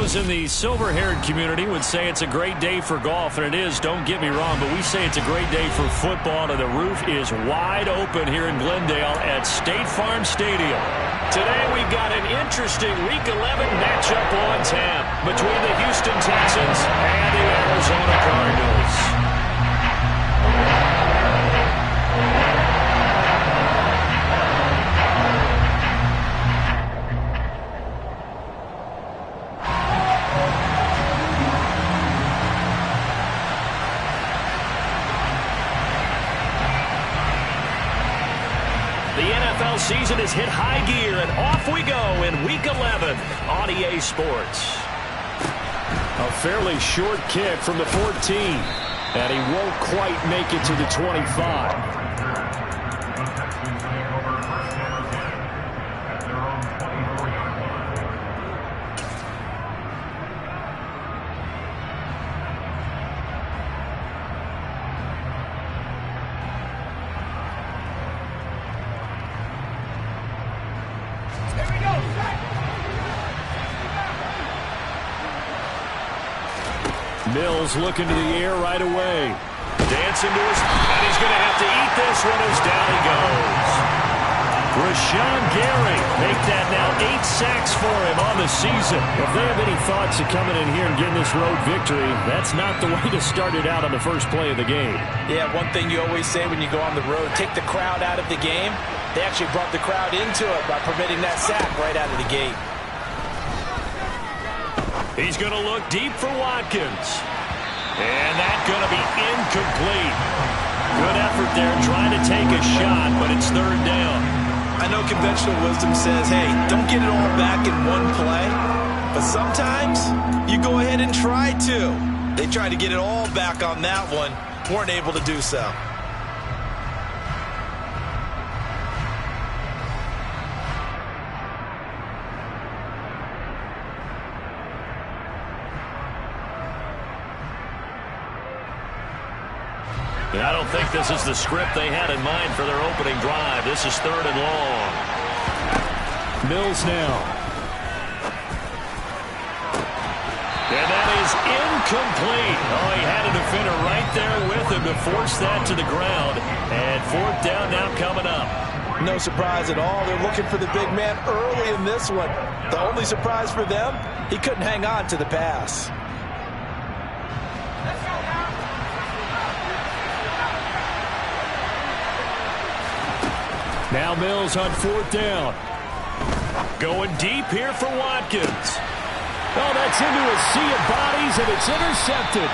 Those in the silver-haired community would say it's a great day for golf, and it is, don't get me wrong, but we say it's a great day for football, and the roof is wide open here in Glendale at State Farm Stadium. Today we've got an interesting Week 11 matchup on tap between the Houston Texans and the Arizona Cardinals. Season has hit high gear, and off we go in Week 11 on EA Sports. A fairly short kick from the 14, and he won't quite make it to the 25. Mills looking to the air right away. Dancing to his, and he's going to have to eat this one as down he goes. Rashawn Gary make that now 8 sacks for him on the season. If they have any thoughts of coming in here and getting this road victory, that's not the way to start it out on the first play of the game. Yeah, one thing you always say when you go on the road, take the crowd out of the game. They actually brought the crowd into it by permitting that sack right out of the gate. He's going to look deep for Watkins. And that's going to be incomplete. Good effort there trying to take a shot, but it's third down. I know conventional wisdom says, hey, don't get it all back in one play. But sometimes you go ahead and try to. They tried to get it all back on that one. Weren't able to do so. I don't think this is the script they had in mind for their opening drive. This is third and long. Mills now. And that is incomplete. Oh, he had a defender right there with him to force that to the ground. And fourth down now coming up. No surprise at all. They're looking for the big man early in this one. The only surprise for them, he couldn't hang on to the pass. Now Mills on fourth down. Going deep here for Watkins. Oh, that's into a sea of bodies, and it's intercepted.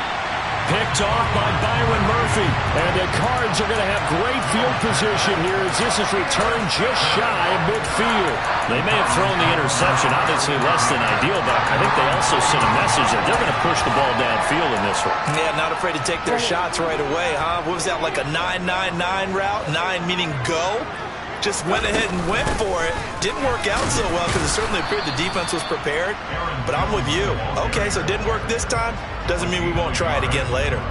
Picked off by Byron Murphy. And the Cards are going to have great field position here as this is returned just shy of midfield. They may have thrown the interception, obviously less than ideal, but I think they also sent a message that they're going to push the ball downfield in this one. Yeah, not afraid to take their shots right away, huh? What was that, like a 9-9-9 route? 9 meaning go? Just went ahead and went for it. Didn't work out so well because it certainly appeared the defense was prepared. But I'm with you. Okay, so it didn't work this time. Doesn't mean we won't try it again later.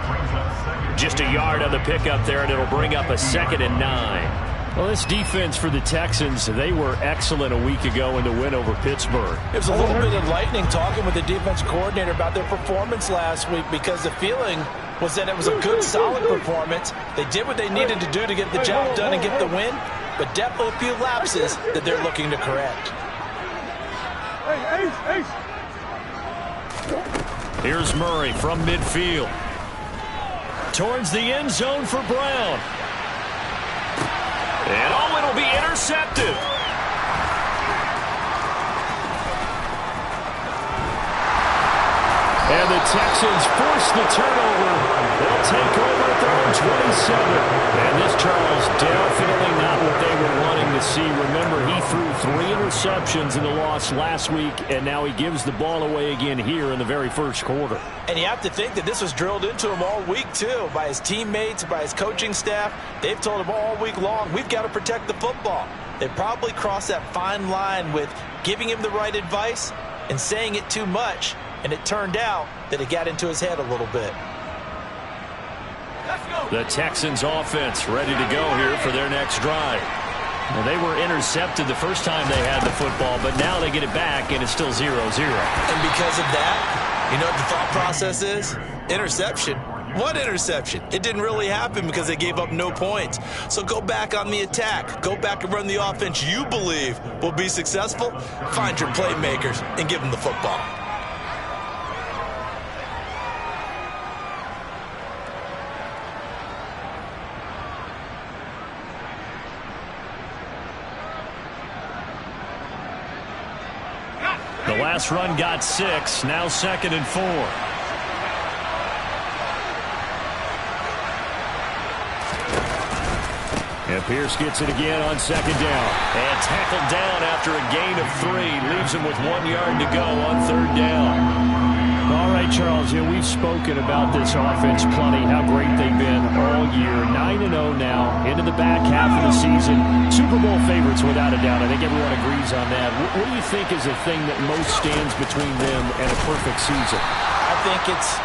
Just a yard on the pickup there, and it'll bring up a 2nd and 9. Well, this defense for the Texans, they were excellent a week ago in the win over Pittsburgh. It was a little bit enlightening talking with the defense coordinator about their performance last week because the feeling was that it was a good, solid performance. They did what they needed to do to get the job done and get the win, but definitely a few lapses that they're looking to correct. Here's Murray from midfield. Towards the end zone for Brown. And oh, it'll be intercepted. And the Texans force the turnover. They'll take over at their own 27. And this, Charles, definitely not what they were wanting to see. Remember, he threw 3 interceptions in the loss last week, and now he gives the ball away again here in the very first quarter. And you have to think that this was drilled into him all week, too, by his teammates, by his coaching staff. They've told him all week long, we've got to protect the football. They probably crossed that fine line with giving him the right advice and saying it too much. And it turned out that it got into his head a little bit. The Texans offense ready to go here for their next drive. Well, they were intercepted the first time they had the football, but now they get it back, and it's still 0-0. And because of that, you know what the thought process is? Interception. What interception? It didn't really happen because they gave up no points. So go back on the attack. Go back and run the offense you believe will be successful. Find your playmakers and give them the football. The last run got 6, now 2nd and 4. And Pierce gets it again on 2nd down. And tackled down after a gain of 3. Leaves him with 1 yard to go on 3rd down. All right, Charles, we've spoken about this offense plenty, how great they've been all year. 9-0 now, into the back half of the season. Super Bowl favorites, without a doubt. I think everyone agrees on that. What do you think is the thing that most stands between them and a perfect season? I think it's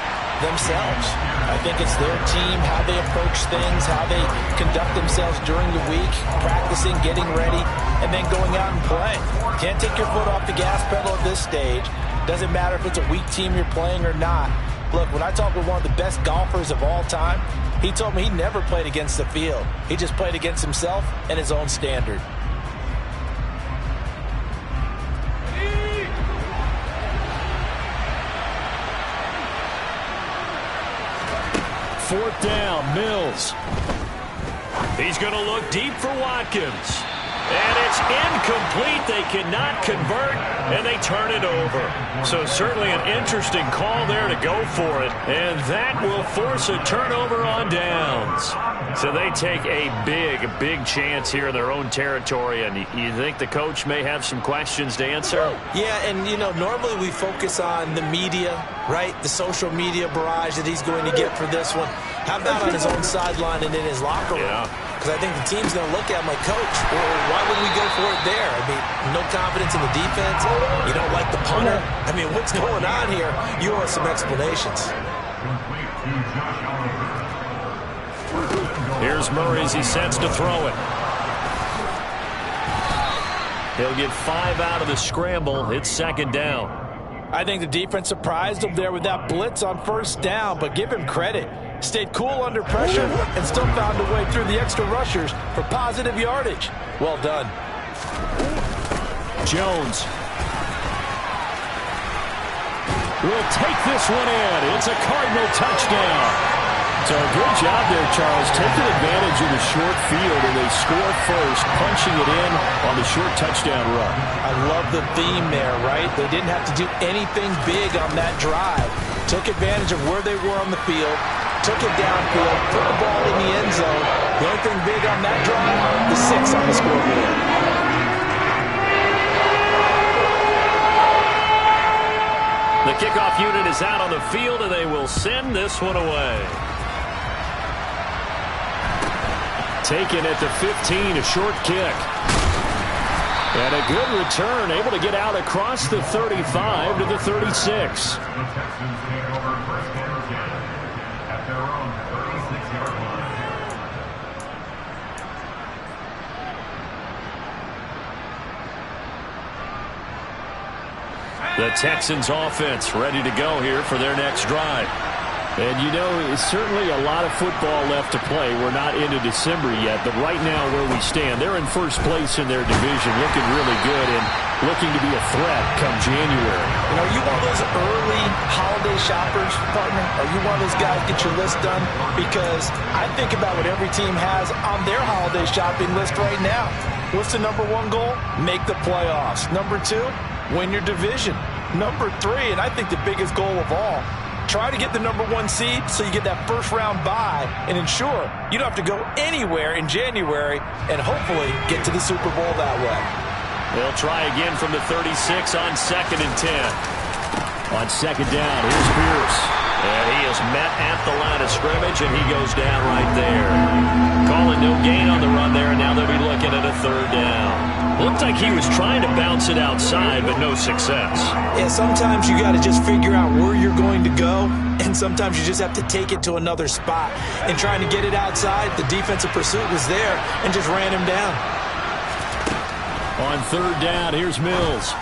themselves. I think it's their team, how they approach things, how they conduct themselves during the week, practicing, getting ready, and then going out and playing. Can't take your foot off the gas pedal at this stage. Doesn't matter if it's a weak team you're playing or not. Look, when I talked with one of the best golfers of all time, he told me he never played against the field. He just played against himself and his own standard. Fourth down, Mills. He's going to look deep for Watkins. And it's incomplete. They cannot convert, and they turn it over. So certainly an interesting call there to go for it. And that will force a turnover on downs. So they take a big chance here in their own territory. And you think the coach may have some questions to answer? Yeah, and, normally we focus on the media, right? The social media barrage that he's going to get for this one. How about on his own sideline and in his locker room? Yeah. Because I think the team's going to look at him like, Coach, well, why would we go for it there? I mean, no confidence in the defense. You don't like the punter. I mean, what's going on here? You owe us some explanations. Here's Murray as he sets to throw it. He'll get 5 out of the scramble. It's 2nd down. I think the defense surprised him there with that blitz on 1st down, but give him credit. Stayed cool under pressure and still found a way through the extra rushers for positive yardage. Well done. Jones will take this one in. It's a Cardinal touchdown. So good job there, Charles, taking advantage of the short field, and they score first, punching it in on the short touchdown run. I love the theme there, right? They didn't have to do anything big on that drive. Took advantage of where they were on the field, took it downfield, put the ball in the end zone. The only thing big on that drive, the 6 on the scoreboard. The kickoff unit is out on the field, and they will send this one away. Taken at the 15, a short kick. And a good return, able to get out across the 35 to the 36. The Texans offense ready to go here for their next drive. And it's certainly a lot of football left to play. We're not into December yet, but right now where we stand, they're in first place in their division, looking really good and looking to be a threat come January. Are you one of those early holiday shoppers, partner? Are you one of those guys get your list done? Because I think about what every team has on their holiday shopping list right now. What's the number 1 goal? Make the playoffs. Number 2, win your division. Number 3, and I think the biggest goal of all, try to get the number 1 seed so you get that first-round bye and ensure you don't have to go anywhere in January and hopefully get to the Super Bowl that way. They'll try again from the 36 on 2nd and 10. On 2nd down, here's Pierce. And he is met at the line of scrimmage, and he goes down right there. Calling no gain on the run there, and now they'll be looking at a 3rd down. Looked like he was trying to bounce it outside, but no success. Yeah, sometimes you got to just figure out where you're going to go, and sometimes you just have to take it to another spot. And trying to get it outside, the defensive pursuit was there and just ran him down. On third down, here's Mills.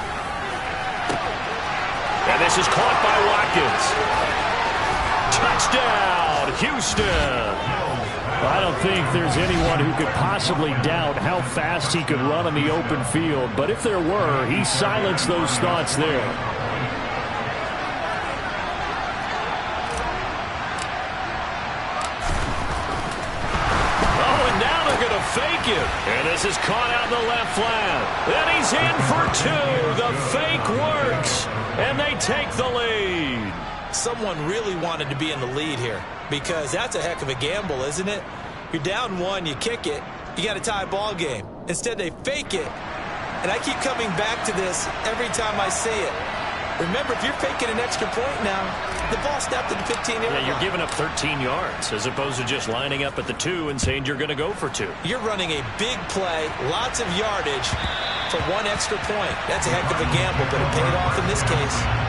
And this is caught by Watkins. Touchdown, Houston. I don't think there's anyone who could possibly doubt how fast he could run on the open field. But if there were, he silenced those thoughts there. Oh, and now they're going to fake it. And this is caught out in the left flat. Then he's in for two. The fake works. And they take the lead. Someone really wanted to be in the lead here, because that's a heck of a gamble, isn't it? You're down one, you kick it, you got a tie ball game. Instead, they fake it. And I keep coming back to this every time I say it. Remember, if you're faking an extra point now, the ball snapped at the 15-yard line. Yeah, you're giving up 13 yards as opposed to just lining up at the 2 and saying you're going to go for 2. You're running a big play, lots of yardage for one extra point. That's a heck of a gamble, but it paid off in this case.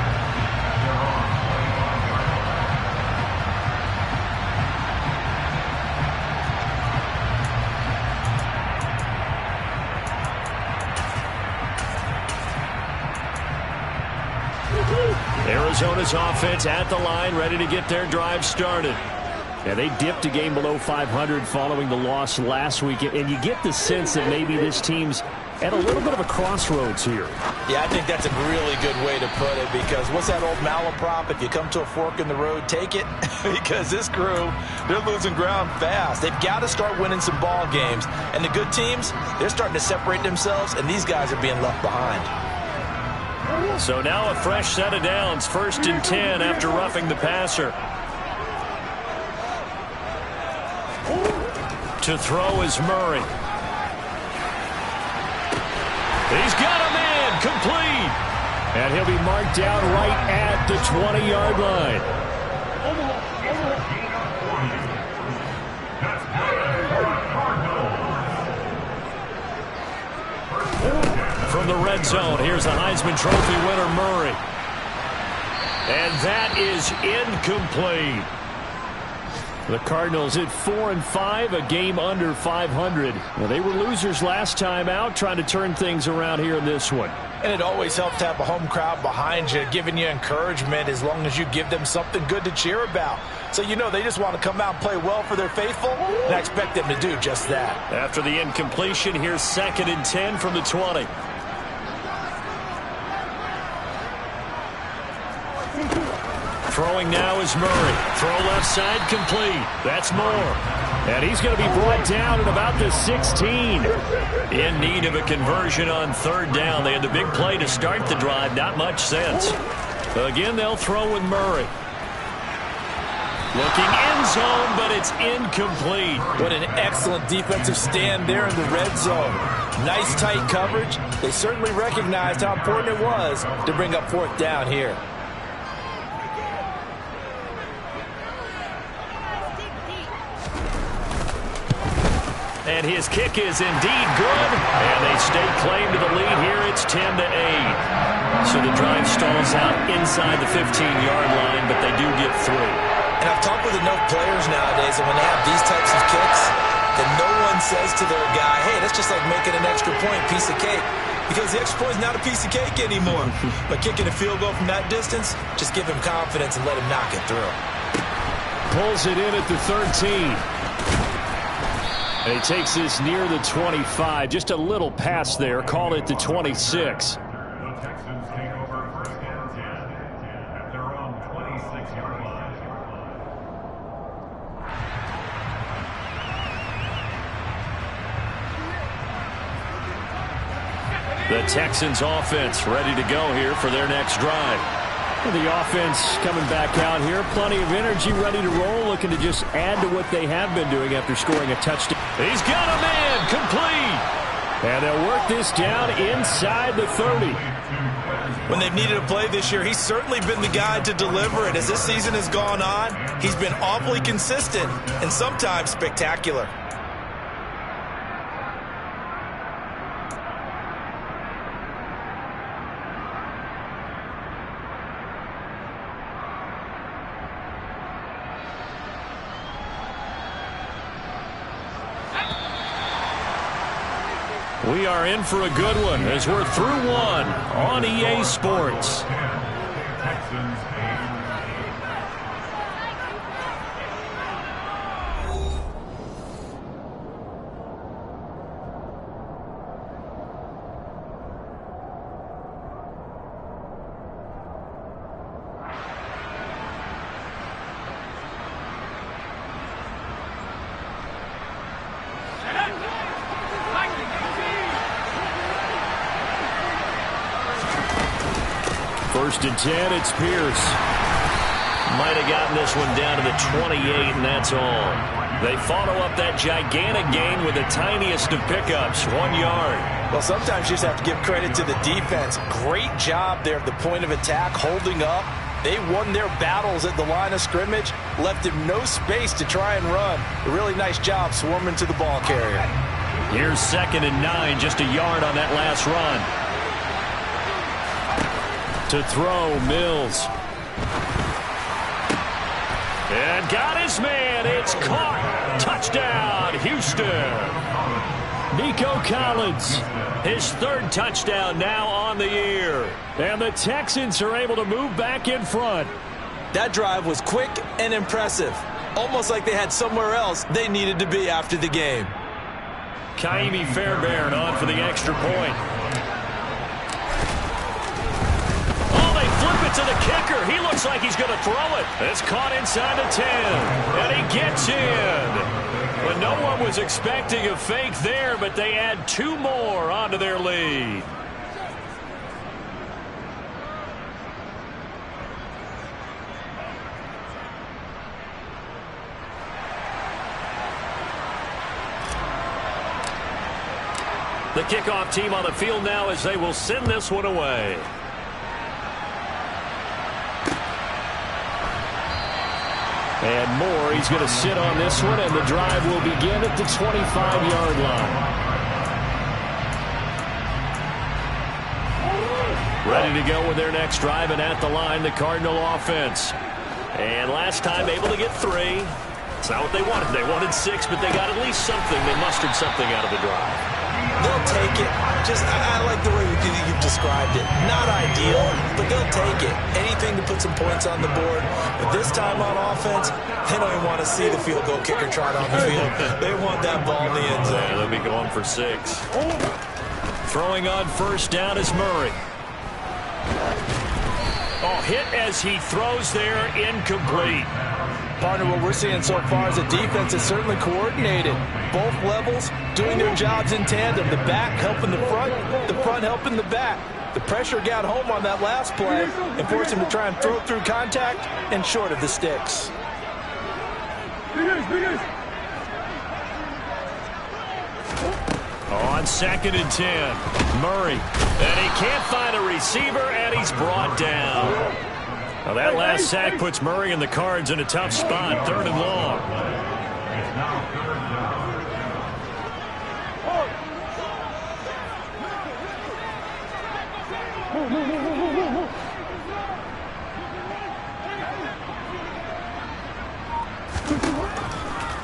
Arizona's offense at the line, ready to get their drive started. Yeah, they dipped a game below 500 following the loss last week, and you get the sense that maybe this team's at a little bit of a crossroads here. Yeah, I think that's a really good way to put it, because what's that old malaprop? If you come to a fork in the road, take it. Because this crew, they're losing ground fast. They've got to start winning some ball games. And the good teams, they're starting to separate themselves, and these guys are being left behind. So now a fresh set of downs, 1st and 10 after roughing the passer. To throw is Murray. He's got a man, complete. And he'll be marked down right at the 20-yard line. From the red zone, here's the Heisman Trophy winner, Murray. And that is incomplete. The Cardinals at 4-5, a game under 500. Well, they were losers last time out, trying to turn things around here in this one. And it always helps to have a home crowd behind you, giving you encouragement as long as you give them something good to cheer about. So you know they just want to come out and play well for their faithful, and I expect them to do just that. After the incompletion, here's 2nd and 10 from the 20. Throwing now is Murray. Throw left side, complete. That's Moore. And he's going to be brought down at about the 16. In need of a conversion on 3rd down. They had the big play to start the drive. Not much sense. Again, they'll throw with Murray. Looking end zone, but it's incomplete. What an excellent defensive stand there in the red zone. Nice tight coverage. They certainly recognized how important it was to bring up 4th down here. And his kick is indeed good. And they stake claim to the lead here. It's 10-8. So the drive stalls out inside the 15-yard line, but they do get through. And I've talked with enough players nowadays, and when they have these types of kicks, then no one says to their guy, hey, that's just like making an extra point, piece of cake. Because the extra point is not a piece of cake anymore. But kicking a field goal from that distance, just give him confidence and let him knock it through. Pulls it in at the 13. And he takes this near the 25. Just a little pass there. Call it the 26. The Texans offense ready to go here for their next drive. And the offense coming back out here. Plenty of energy, ready to roll, looking to just add to what they have been doing after scoring a touchdown. He's got a man, complete. And they'll work this down inside the 30. When they've needed a play this year, he's certainly been the guy to deliver it. As this season has gone on, he's been awfully consistent and sometimes spectacular. We are in for a good one as we're through one on EA Sports. First and 10, it's Pierce. Might have gotten this one down to the 28, and that's all. They follow up that gigantic gain with the tiniest of pickups, 1 yard. Well, sometimes you just have to give credit to the defense. Great job there at the point of attack, holding up. They won their battles at the line of scrimmage, left him no space to try and run. A really nice job swarming to the ball carrier. Here's 2nd and 9, just a yard on that last run. To throw, Mills. And got his man. It's caught. Touchdown, Houston. Nico Collins, his 3rd touchdown now on the year. And the Texans are able to move back in front. That drive was quick and impressive. Almost like they had somewhere else they needed to be after the game. Kaimi Fairbairn on for the extra point. Flip it to the kicker. He looks like he's going to throw it. It's caught inside the 10. And he gets in. But no one was expecting a fake there, but they add 2 more onto their lead. The kickoff team on the field now as they will send this one away. And Moore, he's going to sit on this one, and the drive will begin at the 25-yard line. Ready to go with their next drive, and at the line, the Cardinal offense. And last time, able to get 3. It's not what they wanted. They wanted 6, but they got at least something. They mustered something out of the drive. They'll take it. I like the way you've described it. Not ideal, but they'll take it. Anything to put some points on the board. But this time on offense, they don't even want to see the field goal kicker trot on the field. They want that ball in the end zone. Yeah, they'll be going for 6. Throwing on 1st down is Murray. Oh, hit as he throws there, incomplete. Partner, what we're seeing so far is a defense that's certainly coordinated. Both levels doing their jobs in tandem. The back helping the front helping the back. The pressure got home on that last play and forced him to try and throw through contact and short of the sticks. On 2nd and 10, Murray. And he can't find a receiver, and he's brought down. Now that last sack puts Murray and the Cards in a tough spot, 3rd and long.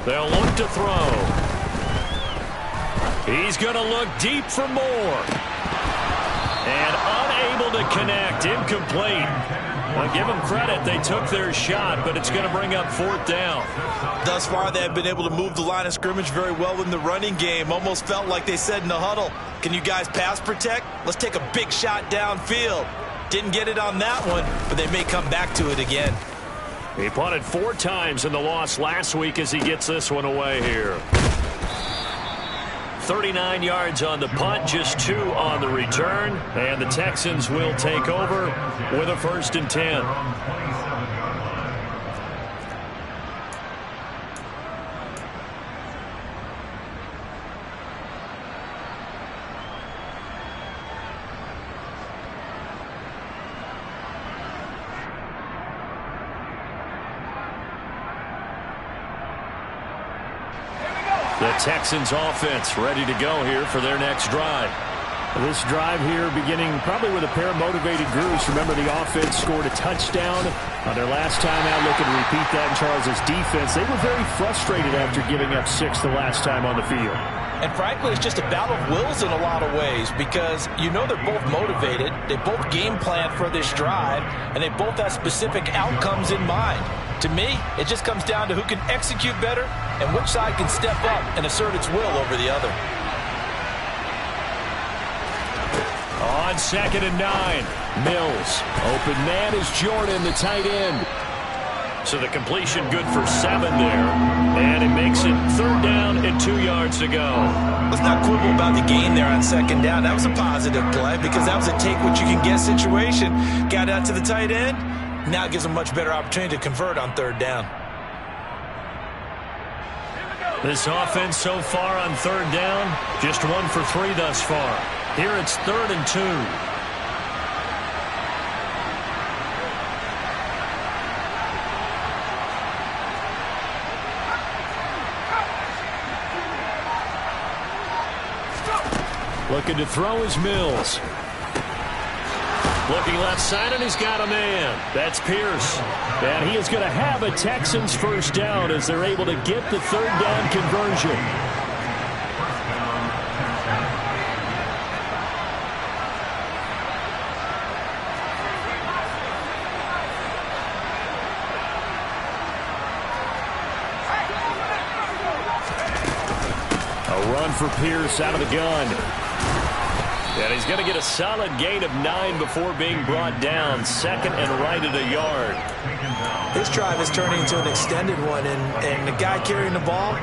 They'll look to throw. He's going to look deep for Moore. And unable to connect, incomplete. I'll give them credit. They took their shot, but it's going to bring up 4th down. Thus far, they have been able to move the line of scrimmage very well in the running game. Almost felt like they said in the huddle, can you guys pass protect? Let's take a big shot downfield. Didn't get it on that one, but they may come back to it again. He punted 4 times in the loss last week as he gets this one away here. 39 yards on the punt, just 2 on the return, and the Texans will take over with a 1st and 10. The Texans offense ready to go here for their next drive. This drive here beginning probably with a pair of motivated groups. Remember, the offense scored a touchdown on their last time out, looking to repeat that in Charles's defense. They were very frustrated after giving up 6 the last time on the field. And frankly, it's just a battle of wills in a lot of ways because you know they're both motivated, they both game plan for this drive, and they both have specific outcomes in mind. To me, it just comes down to who can execute better and which side can step up and assert its will over the other. On 2nd and 9, Mills. Open man is Jordan, the tight end. So the completion good for 7 there. And it makes it 3rd down and 2 yards to go. Let's not quibble about the gain there on 2nd down. That was a positive play because that was a take-what-you-can-get situation. Got out to the tight end. Now it gives them a much better opportunity to convert on 3rd down. This offense so far on 3rd down, just 1 for 3 thus far. Here it's 3rd and 2. Looking to throw is Mills. Looking left side, and he's got a man. That's Pierce. And he is going to have a Texans 1st down as they're able to get the 3rd down conversion. A run for Pierce out of the gun. And he's going to get a solid gain of 9 before being brought down. 2nd and right at a yard. This drive is turning into an extended one, and the guy carrying the ball,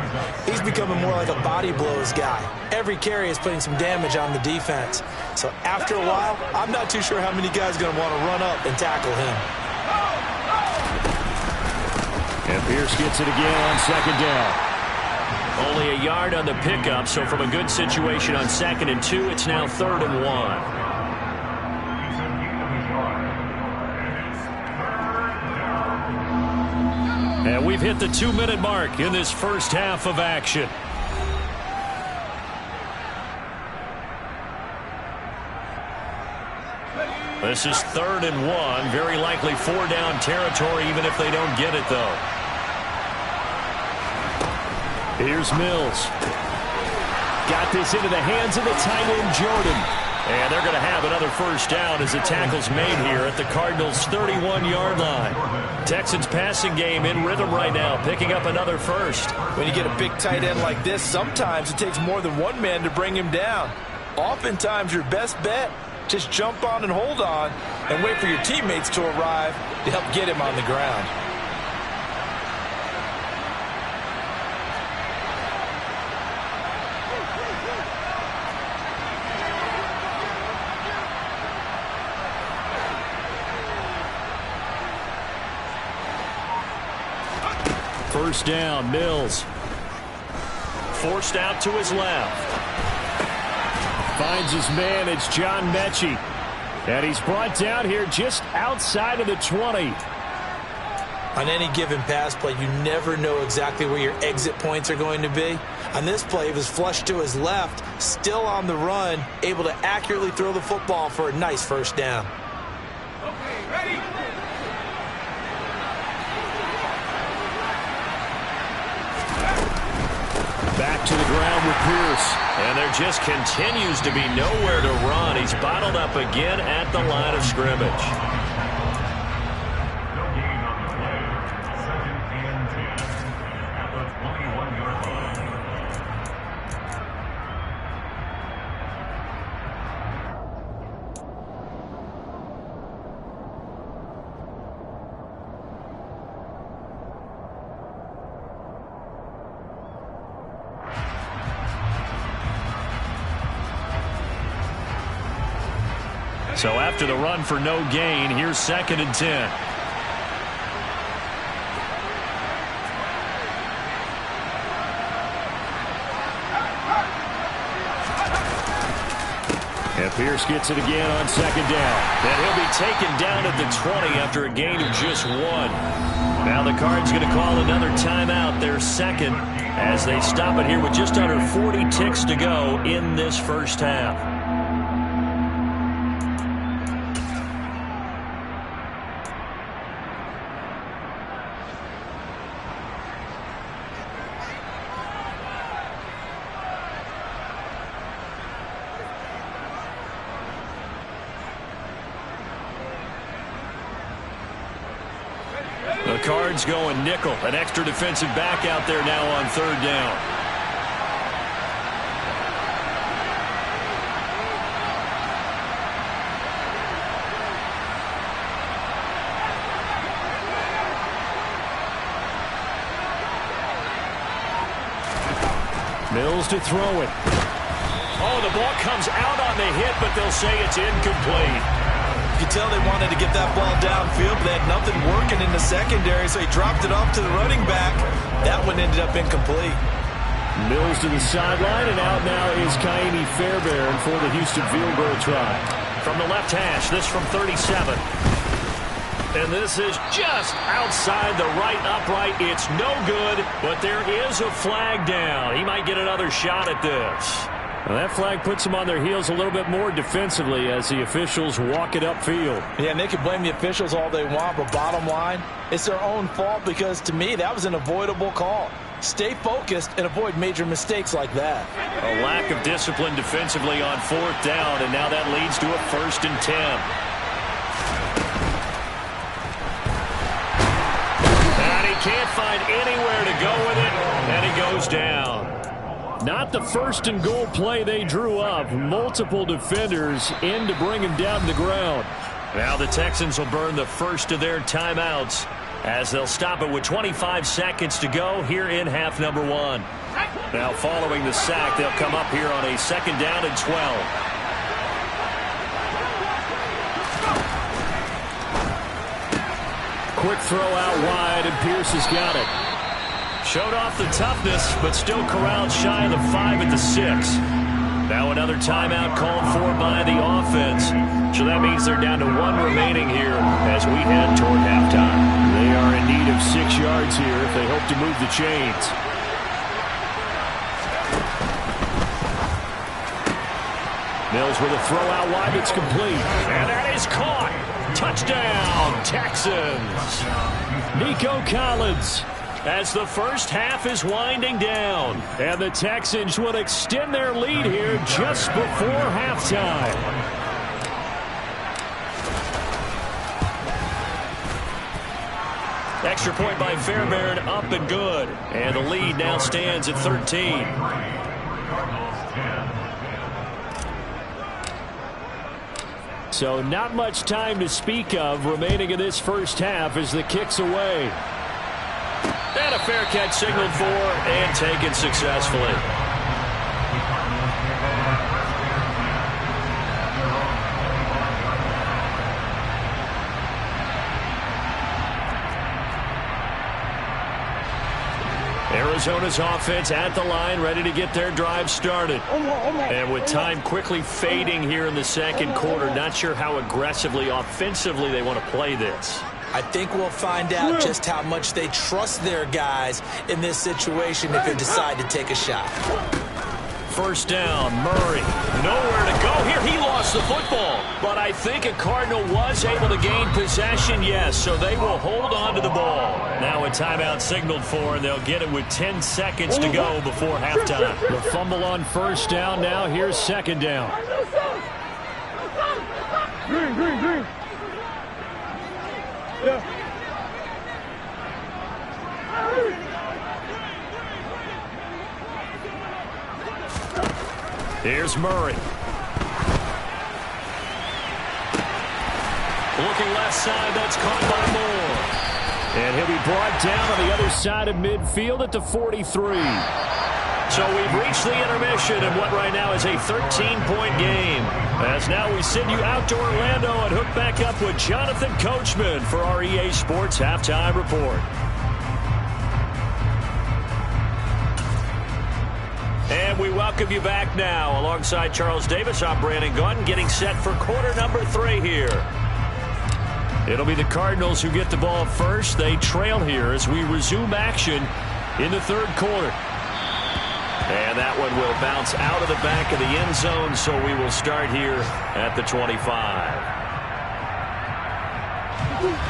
he's becoming more like a body blows guy. Every carry is putting some damage on the defense. So after a while, I'm not too sure how many guys are going to want to run up and tackle him. And Pierce gets it again on 2nd down. Only a yard on the pickup, so from a good situation on 2nd and 2, it's now 3rd and 1. And we've hit the 2-minute mark in this first half of action. This is 3rd and 1. Very likely 4-down territory, even if they don't get it, though. Here's Mills. Got this into the hands of the tight end, Jordan. And they're going to have another 1st down as the tackle's made here at the Cardinals' 31-yard line. Texans passing game in rhythm right now, picking up another 1st. When you get a big tight end like this, sometimes it takes more than one man to bring him down. Oftentimes, your best bet, just jump on and hold on and wait for your teammates to arrive to help get him on the ground. First down, Mills. Forced out to his left. Finds his man, it's John Mechie. And he's brought down here just outside of the 20. On any given pass play, you never know exactly where your exit points are going to be. On this play, it was flushed to his left, still on the run, able to accurately throw the football for a nice 1st down. Okay, ready? Back to the ground with Pierce. And there just continues to be nowhere to run. He's bottled up again at the line of scrimmage. So after the run for no gain, here's 2nd and 10. And Pierce gets it again on 2nd down. And he'll be taken down at the 20 after a gain of just 1. Now the Cards going to call another timeout, their 2nd, as they stop it here with just under 40 ticks to go in this first half. Cards going nickel. An extra defensive back out there now on third down. Mills to throw it. Oh, the ball comes out on the hit, but they'll say it's incomplete. You can tell they wanted to get that ball downfield, but they had nothing working in the secondary, so he dropped it off to the running back. That one ended up incomplete. Mills to the sideline, and out now is Kaimi Fairbairn for the Houston field goal try. From the left hash, this from 37. And this is just outside the right upright. It's no good, but there is a flag down. He might get another shot at this. Well, that flag puts them on their heels a little bit more defensively as the officials walk it upfield. Yeah, and they can blame the officials all they want, but bottom line, it's their own fault because, to me, that was an avoidable call. Stay focused and avoid major mistakes like that. A lack of discipline defensively on fourth down, and now that leads to a 1st and 10. Can't find anywhere to go with it, and he goes down. Not the 1st and goal play they drew up. Multiple defenders in to bring him down to the ground. Now the Texans will burn the first of their timeouts as they'll stop it with 25 seconds to go here in half number 1. Now following the sack, they'll come up here on a 2nd down and 12. Quick throw out wide, and Pierce has got it. Showed off the toughness, but still corralled shy of the 5 at the 6. Now another timeout called for by the offense. So that means they're down to 1 remaining here as we head toward halftime. They are in need of 6 yards here if they hope to move the chains. Mills with a throw out wide that's complete. And that is caught. Touchdown, Texans. Nico Collins. As the first half is winding down. And the Texans will extend their lead here just before halftime. Extra point by Fairbairn, up and good. And the lead now stands at 13. So not much time to speak of remaining in this first half as the kick's away. And a fair catch signaled for and taken successfully. Arizona's offense at the line, ready to get their drive started. And with time quickly fading here in the second quarter, not sure how aggressively, offensively they want to play this. I think we'll find out just how much they trust their guys in this situation if they decide to take a shot. First down, Murray. Nowhere to go here. He lost the football. But I think a Cardinal was able to gain possession, yes, so they will hold on to the ball. Now a timeout signaled for, and they'll get it with 10 seconds to go before halftime. The fumble on first down. Now here's 2nd down. Green. Yeah. Here's Murray. Looking left side, that's caught by Moore. And he'll be brought down on the other side of midfield at the 43. So we've reached the intermission in what right now is a 13-point game. As now we send you out to Orlando and hook back up with Jonathan Coachman for our EA Sports Halftime Report. And we welcome you back now. Alongside Charles Davis, I'm Brandon Gunn, getting set for quarter number 3 here. It'll be the Cardinals who get the ball first. They trail here as we resume action in the third quarter. And that one will bounce out of the back of the end zone, so we will start here at the 25.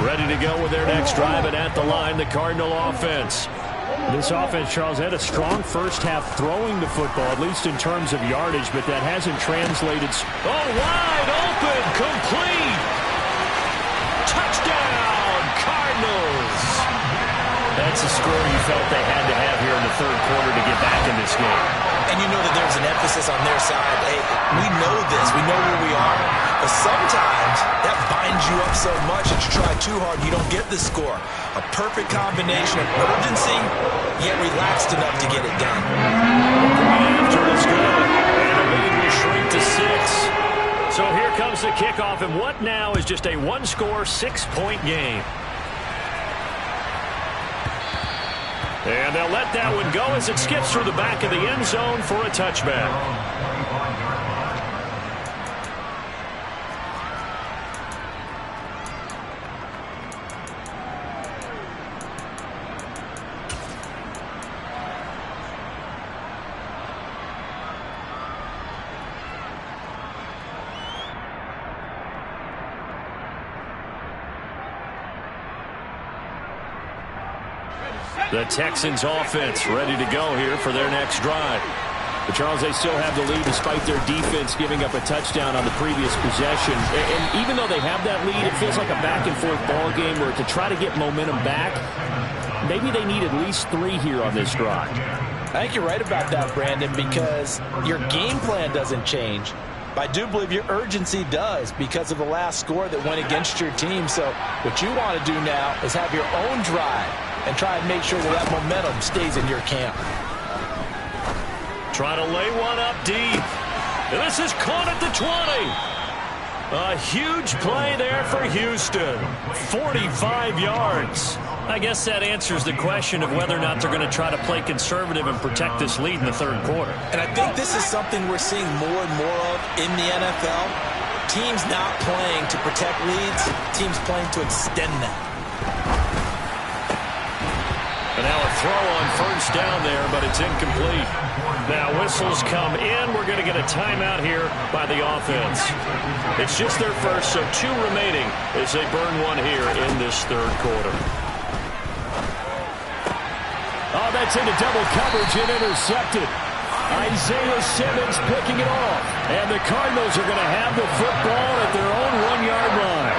Ready to go with their next drive, and at the line, the Cardinal offense. This offense, Charles, had a strong first half throwing the football, at least in terms of yardage, but that hasn't translated. Oh, wide open, complete. Touchdown, Cardinals. the score you felt they had to have here in the third quarter to get back in this game. And you know that there's an emphasis on their side. Hey, we know this. We know where we are. But sometimes that binds you up so much that you try too hard, you don't get the score. A perfect combination of urgency, yet relaxed enough to get it done. After it's good, and the lead will shrink to 6. So here comes the kickoff, and what now is just a one-score, 6-point game. And they'll let that one go as it skips through the back of the end zone for a touchback. The Texans offense ready to go here for their next drive. But Charles, they still have the lead despite their defense giving up a touchdown on the previous possession. And even though they have that lead, it feels like a back-and-forth ball game where to try to get momentum back, maybe they need at least 3 here on this drive. I think you're right about that, Brandon, because your game plan doesn't change. But I do believe your urgency does because of the last score that went against your team. So what you want to do now is have your own drive and try and make sure that momentum stays in your camp. Trying to lay one up deep. And this is caught at the 20. A huge play there for Houston. 45 yards. I guess that answers the question of whether or not they're going to try to play conservative and protect this lead in the third quarter. And I think this is something we're seeing more and more of in the NFL. Teams not playing to protect leads, teams playing to extend them. And now a throw on first down there, but it's incomplete. Now whistles come in. We're going to get a timeout here by the offense. It's just their first, so 2 remaining as they burn one here in this third quarter. Oh, that's into double coverage and intercepted. Isaiah Simmons picking it off. And the Cardinals are going to have the football at their own 1-yard line.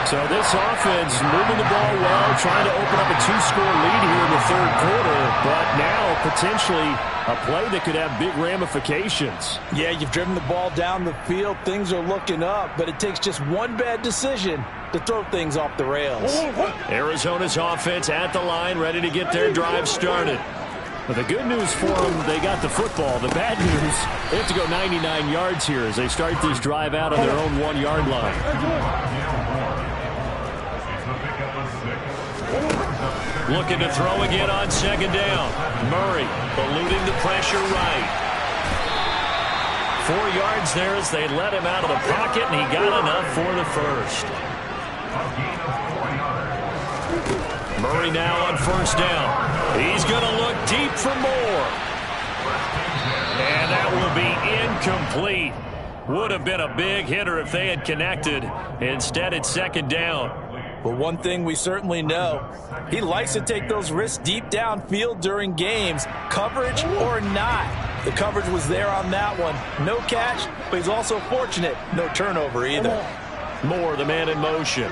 So this offense moving the ball well, trying to open up a 2-score lead here in the third quarter, but now potentially a play that could have big ramifications. Yeah, you've driven the ball down the field. Things are looking up, but it takes just one bad decision to throw things off the rails. Arizona's offense at the line, ready to get their drive started. But the good news for them, they got the football. The bad news, they have to go 99 yards here as they start this drive out on their own 1-yard line. Looking to throw again on second down. Murray eluding the pressure right. 4 yards there as they let him out of the pocket, and he got enough for the first. Murray now on first down. He's going to look deep for more. And that will be incomplete. Would have been a big hitter if they had connected. Instead, it's second down. But one thing we certainly know, he likes to take those risks deep downfield during games, coverage or not. The coverage was there on that one. No catch, but he's also fortunate. No turnover either. Moore, the man in motion.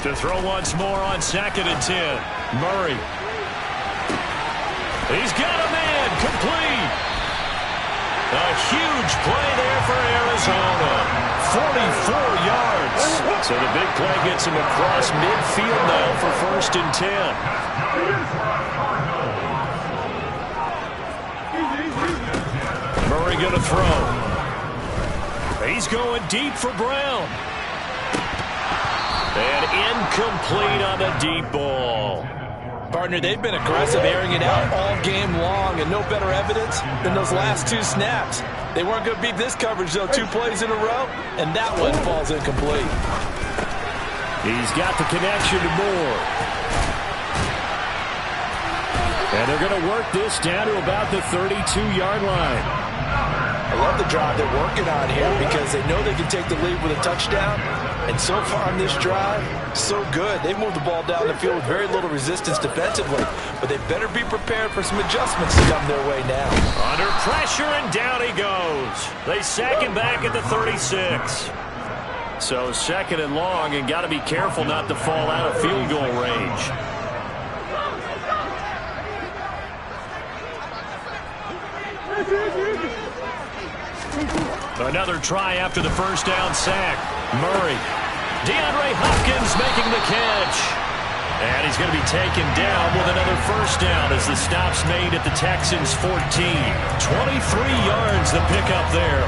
To throw once more on second and 10. Murray. He's got a man complete. A huge play there for Arizona. 44 yards. So the big play gets him across midfield now for first and 10. Murray going to throw. He's going deep for Brown. And incomplete on the deep ball. Partner, they've been aggressive, airing it out all game long, and no better evidence than those last 2 snaps. They weren't going to beat this coverage, though, 2 plays in a row, and that one falls incomplete. He's got the connection to Moore. And they're going to work this down to about the 32-yard line. I love the drive they're working on here because they know they can take the lead with a touchdown. And so far on this drive, so good. They moved the ball down the field with very little resistance defensively. But they better be prepared for some adjustments to come their way now. Under pressure, and down he goes. They sack him back at the 36. So second and long, and got to be careful not to fall out of field goal range. Another try after the first down sack. Murray. DeAndre Hopkins making the catch. And he's going to be taken down with another first down as the stop's made at the Texans' 14. 23 yards the pickup there.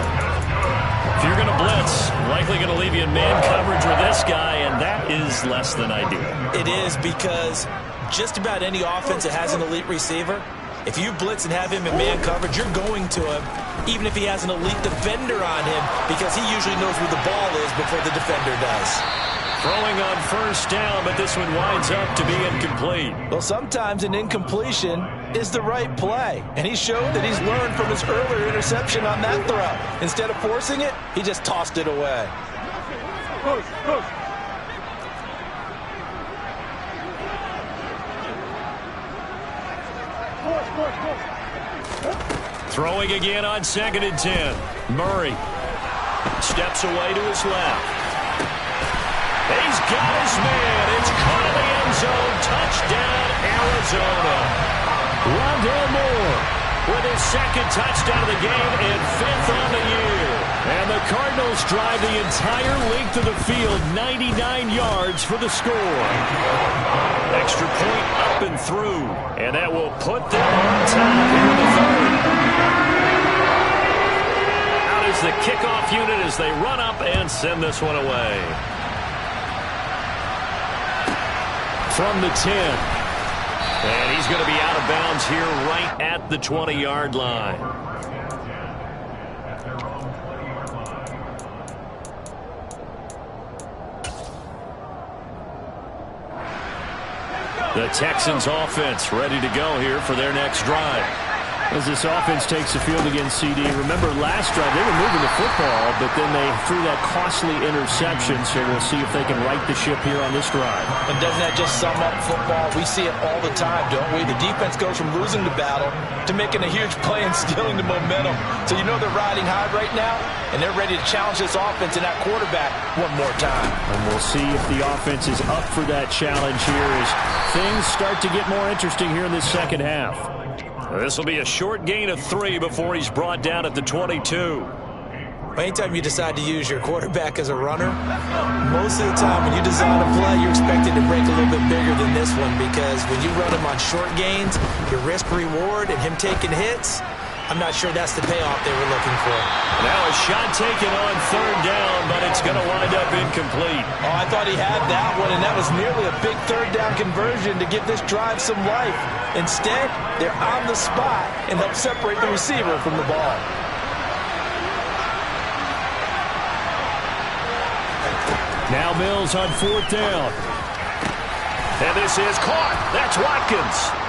If you're going to blitz, likely going to leave you in man coverage with this guy, and that is less than ideal. It is, because just about any offense that has an elite receiver, if you blitz and have him in man coverage, you're going to him, even if he has an elite defender on him, because he usually knows where the ball is before the defender does. Throwing on first down, but this one winds up to be incomplete. Well, sometimes an incompletion is the right play, and he showed that he's learned from his earlier interception on that throw. Instead of forcing it, he just tossed it away. Throwing again on 2nd and 10. Murray steps away to his left. He's got his man. It's caught in the end zone. Touchdown, Arizona. Rondale Moore with his 2nd touchdown of the game and 5th on the year. And the Cardinals drive the entire length of the field, 99 yards for the score. Extra point up and through, and that will put them on top here in the 3rd. Out is the kickoff unit as they run up and send this one away. From the 10. And he's going to be out of bounds here right at the 20-yard line. The Texans offense ready to go here for their next drive. As this offense takes the field against CD, remember last drive they were moving the football, but then they threw that costly interception, so we'll see if they can right the ship here on this drive. And doesn't that just sum up football? We see it all the time, don't we? The defense goes from losing the battle to making a huge play and stealing the momentum. So you know they're riding high right now, and they're ready to challenge this offense and that quarterback one more time. And we'll see if the offense is up for that challenge here as things start to get more interesting here in this second half. This will be a short gain of 3 before he's brought down at the 22. Anytime you decide to use your quarterback as a runner, most of the time when you design a play, you're expected to break a little bit bigger than this one, because when you run him on short gains, your risk-reward and him taking hits, I'm not sure that's the payoff they were looking for. Now a shot taken on 3rd down, but it's going to wind up incomplete. Oh, I thought he had that one, and that was nearly a big 3rd down conversion to give this drive some life. Instead, they're on the spot and help separate the receiver from the ball. Now Mills on 4th down. And this is caught. That's Watkins.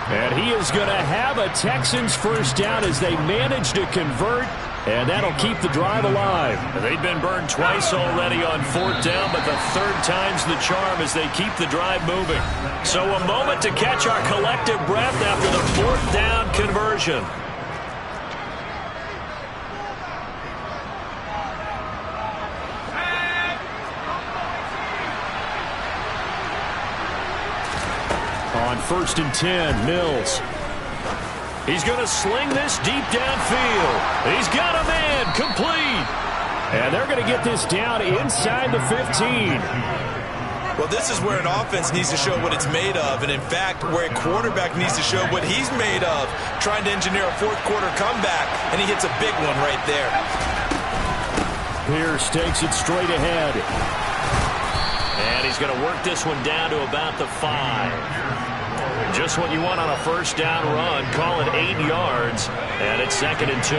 And he is going to have a Texans first down as they manage to convert, and that'll keep the drive alive. They've been burned twice already on 4th down, but the 3rd time's the charm as they keep the drive moving. So a moment to catch our collective breath after the 4th down conversion. On 1st and 10, Mills. He's going to sling this deep downfield. He's got a man, complete. And they're going to get this down inside the 15. Well, this is where an offense needs to show what it's made of, and in fact, where a quarterback needs to show what he's made of, trying to engineer a 4th quarter comeback, and he hits a big one right there. Pierce takes it straight ahead. And he's going to work this one down to about the 5. Just what you want on a first down run. Call it 8 yards, and it's 2nd and 2.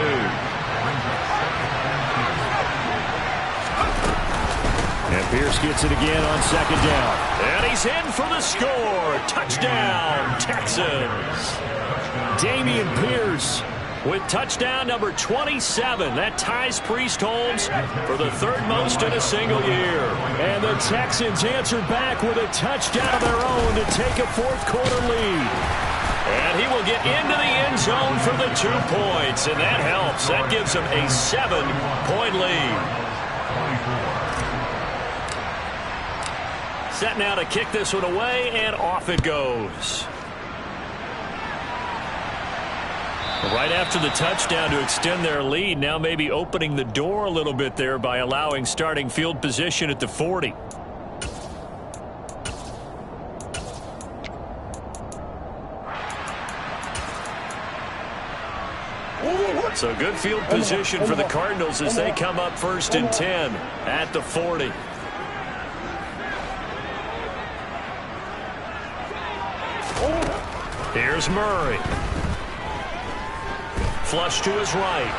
And Pierce gets it again on 2nd down. And he's in for the score. Touchdown, Texans. Dameon Pierce with touchdown number 27. That ties Priest Holmes for the 3rd most in a single year. And the Texans answer back with a touchdown of their own to take a 4th quarter lead. And he will get into the end zone for the 2 points, and that helps. That gives him a 7-point lead. Set now to kick this one away, and off it goes. Right after the touchdown to extend their lead, now maybe opening the door a little bit there by allowing starting field position at the 40. So good field position for the Cardinals as they come up 1st and 10 at the 40. Here's Murray. Flush to his right.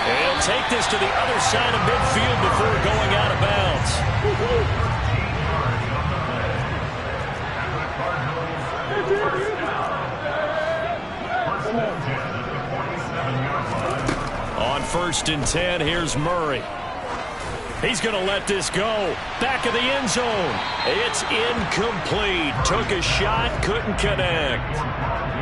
And he'll take this to the other side of midfield before going out of bounds. On 1st and 10, here's Murray. He's going to let this go. Back of the end zone. It's incomplete. Took a shot, couldn't connect.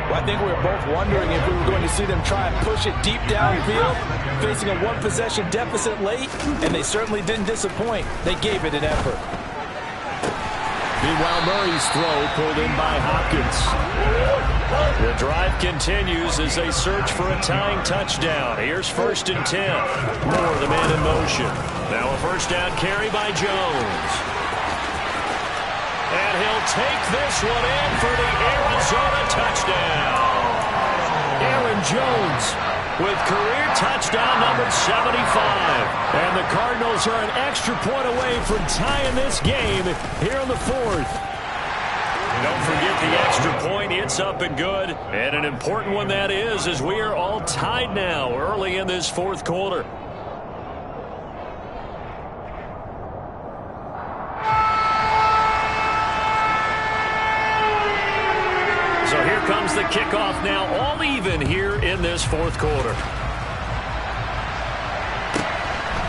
Well, I think we were both wondering if we were going to see them try and push it deep downfield, facing a one-possession deficit late, and they certainly didn't disappoint. They gave it an effort. Meanwhile, Murray's throw pulled in by Hopkins. The drive continues as they search for a tying touchdown. Here's 1st and 10. Moore, the man in motion. Now a first down carry by Jones. And he'll take this one in for the Arizona touchdown. Aaron Jones with career touchdown number 75. And the Cardinals are an extra point away from tying this game here in the 4th. Don't forget the extra point. It's up and good. And an important one that is, as we are all tied now early in this 4th quarter. So here comes the kickoff now, all even here in this 4th quarter.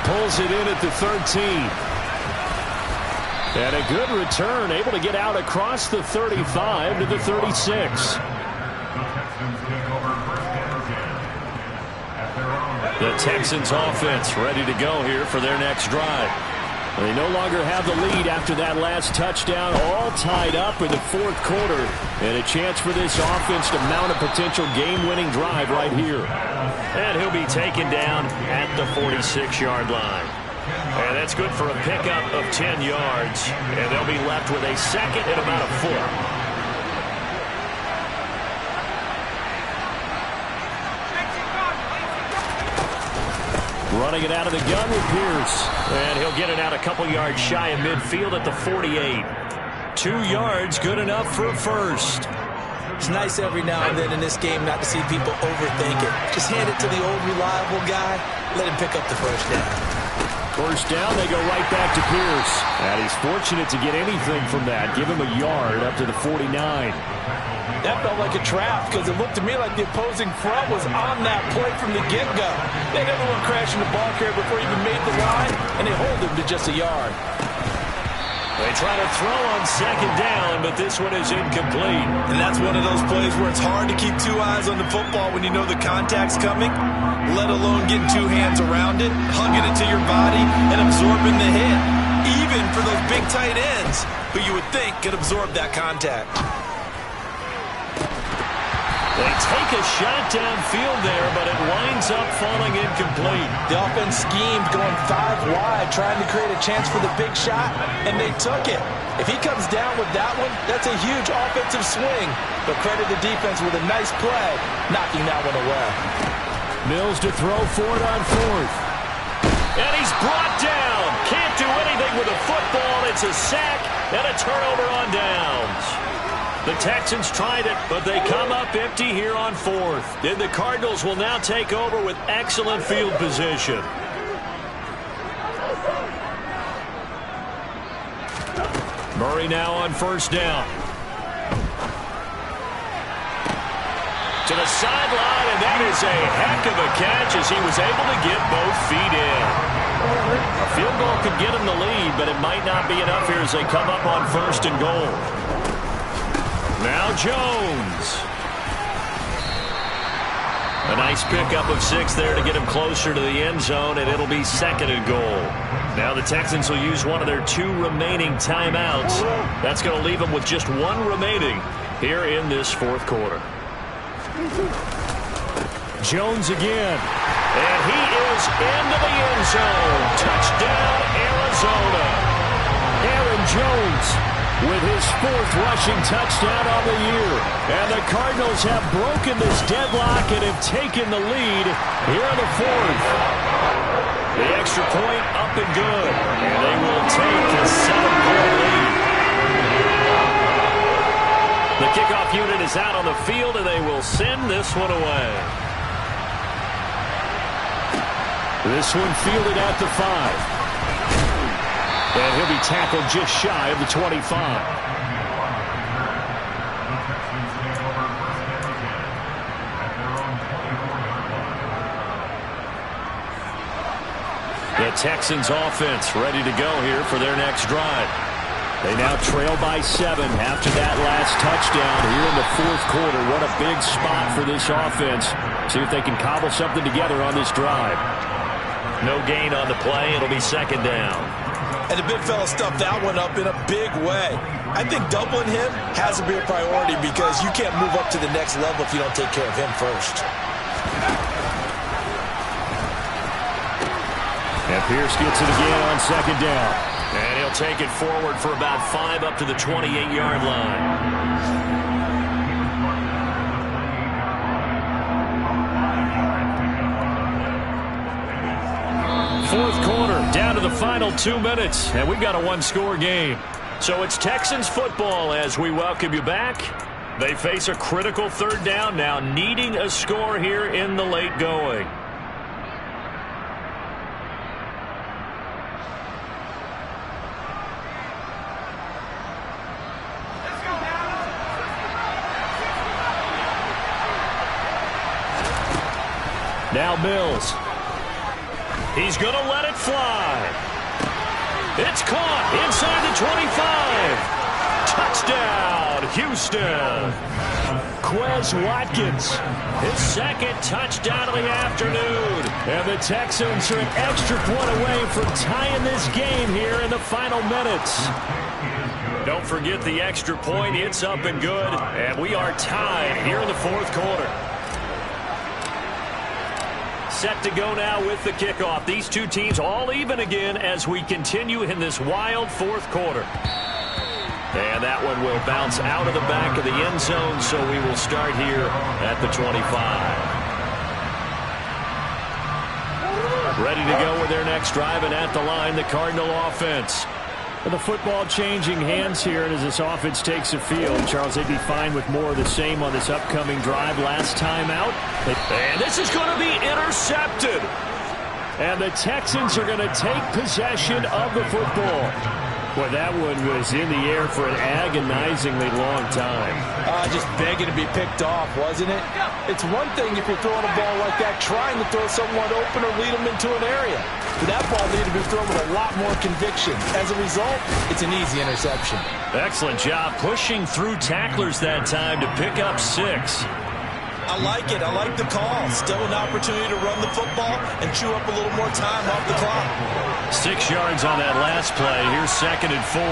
Pulls it in at the 13. And a good return, able to get out across the 35 to the 36. The Texans offense ready to go here for their next drive. They no longer have the lead after that last touchdown, all tied up in the 4th quarter. And a chance for this offense to mount a potential game-winning drive right here. And he'll be taken down at the 46-yard line. And that's good for a pickup of 10 yards. And they'll be left with a second and about a foot. Running it out of the gun with Pierce. And he'll get it out a couple yards shy of midfield at the 48. 2 yards, good enough for a first. It's nice every now and then in this game not to see people overthink it. Just hand it to the old reliable guy. Let him pick up the first down. First down, they go right back to Pierce. And he's fortunate to get anything from that. Give him a yard up to the 49. That felt like a trap because it looked to me like the opposing front was on that play from the get-go. They never went crashing the ball carrier before he even made the line, and they hold him to just a yard. They try to throw on second down, but this one is incomplete. And that's one of those plays where it's hard to keep 2 eyes on the football when you know the contact's coming, let alone getting 2 hands around it, hugging it to your body, and absorbing the hit. Even for those big tight ends, who you would think could absorb that contact. They take a shot downfield there, but it winds up falling incomplete. The offense schemed going 5 wide, trying to create a chance for the big shot, and they took it. If he comes down with that one, that's a huge offensive swing. But credit the defense with a nice play, knocking that one away. Mills to throw for it on 4th. And he's brought down. Can't do anything with a football. It's a sack and a turnover on downs. The Texans tried it, but they come up empty here on 4th. Then the Cardinals will now take over with excellent field position. Murray now on first down. To the sideline, and that is a heck of a catch as he was able to get both feet in. A field goal could get him the lead, but it might not be enough here as they come up on 1st and goal. Now Jones. A nice pickup of 6 there to get him closer to the end zone, and it'll be 2nd and goal. Now the Texans will use one of their 2 remaining timeouts. That's going to leave them with just 1 remaining here in this 4th quarter. Jones again. And he is into the end zone. Touchdown, Arizona. Aaron Jones with his 4th rushing touchdown on the year. And the Cardinals have broken this deadlock and have taken the lead here in the 4th. The extra point up and good. And they will take a 7-point lead. The kickoff unit is out on the field, and they will send this one away. This one fielded at the 5. And he'll be tackled just shy of the 25. The Texans offense ready to go here for their next drive. They now trail by 7 after that last touchdown here in the 4th quarter. What a big spot for this offense. See if they can cobble something together on this drive. No gain on the play. It'll be 2nd down. And the big fella stuffed that one up in a big way. I think doubling him has to be a priority because you can't move up to the next level if you don't take care of him first. And Pierce gets it again on 2nd down. And he'll take it forward for about 5 up to the 28-yard line. 4th quarter, down to the final 2 minutes, and we've got a 1-score game. So it's Texans football as we welcome you back. They face a critical 3rd down now, needing a score here in the late going. Now Mills. He's going to let it fly. It's caught inside the 25. Touchdown, Houston. Quez Watkins, his 2nd touchdown of the afternoon. And the Texans are an extra point away from tying this game here in the final minutes. Don't forget the extra point. It's up and good. And we are tied here in the 4th quarter. Set to go now with the kickoff. These two teams all even again as we continue in this wild 4th quarter. And that one will bounce out of the back of the end zone, so we will start here at the 25. Ready to go with their next drive, and at the line, the Cardinal offense. The football changing hands here, and as this offense takes the field, Charles, they'd be fine with more of the same on this upcoming drive. Last time out, and this is going to be intercepted. And the Texans are going to take possession of the football. Boy, that one was in the air for an agonizingly long time. Just begging to be picked off, wasn't it? It's one thing if you're throwing a ball like that, trying to throw someone open or lead them into an area. But that ball needed to be thrown with a lot more conviction. As a result, it's an easy interception. Excellent job pushing through tacklers that time to pick up 6. I like it. I like the call. Still an opportunity to run the football and chew up a little more time off the clock. 6 yards on that last play. Here's 2nd and 4.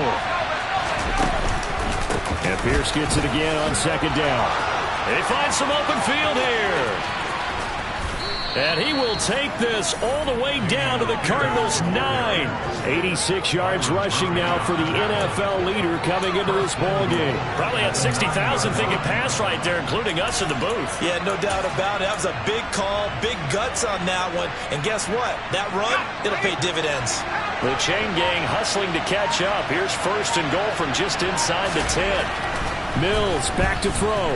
And Pierce gets it again on 2nd down. They find some open field here. And he will take this all the way down to the Cardinals' 9. 86 yards rushing now for the NFL leader coming into this ballgame. Probably had 60,000 thinking pass right there, including us in the booth. Yeah, no doubt about it. That was a big call, big guts on that one. And guess what? That run, it'll pay dividends. The chain gang hustling to catch up. Here's 1st and goal from just inside the 10. Mills back to throw.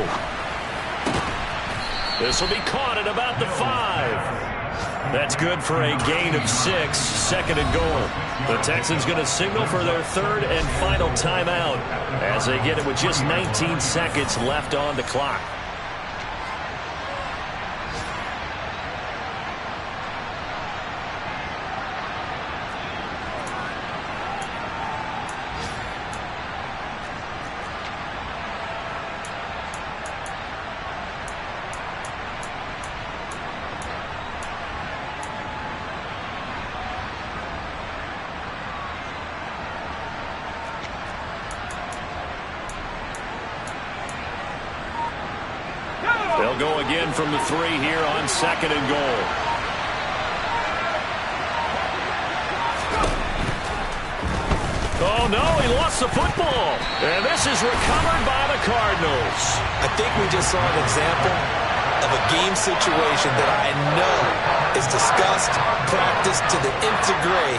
This will be caught at about the 5. That's good for a gain of 6. 2nd and goal. The Texans going to signal for their 3rd and final timeout as they get it with just 19 seconds left on the clock. They'll go again from the 3 here on 2nd and goal. Oh, no, he lost the football. And this is recovered by the Cardinals. I think we just saw an example of a game situation that I know is discussed, practiced to the nth degree,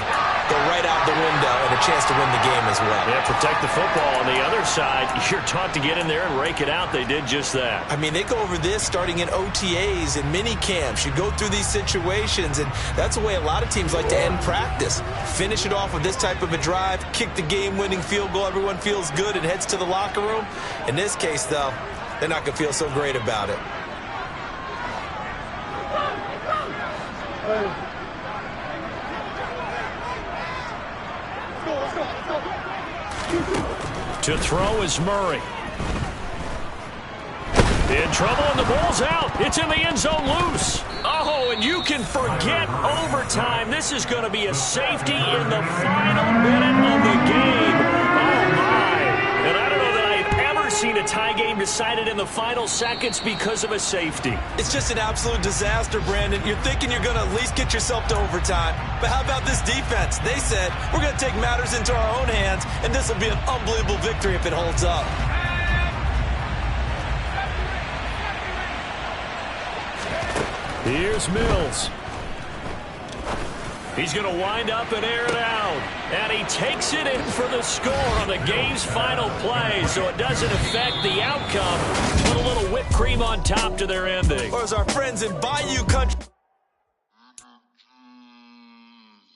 go right out the window and a chance to win the game as well. Yeah, protect the football. On the other side, you're taught to get in there and rake it out. They did just that. I mean, they go over this starting in OTAs and mini camps. You go through these situations, and that's the way a lot of teams like to end practice. Finish it off with this type of a drive, kick the game-winning field goal. Everyone feels good and heads to the locker room. In this case, though, they're not going to feel so great about it. To throw is Murray. In trouble, and the ball's out. It's in the end zone loose. Oh, and you can forget overtime. This is going to be a safety in the final minute of the game. Oh, my. And I don't know that I've ever seen a tie game decided in the final seconds because of a safety. It's just an absolute disaster, Brandon. You're thinking you're going to at least get yourself to overtime. But how about this defense? They said, we're going to take matters into our own hands, and this will be an unbelievable victory if it holds up. Here's Mills. He's going to wind up and air it out. And he takes it in for the score on the game's final play, so it doesn't affect the outcome. Put a little whipped cream on top to their ending. Or as our friends in Bayou Country...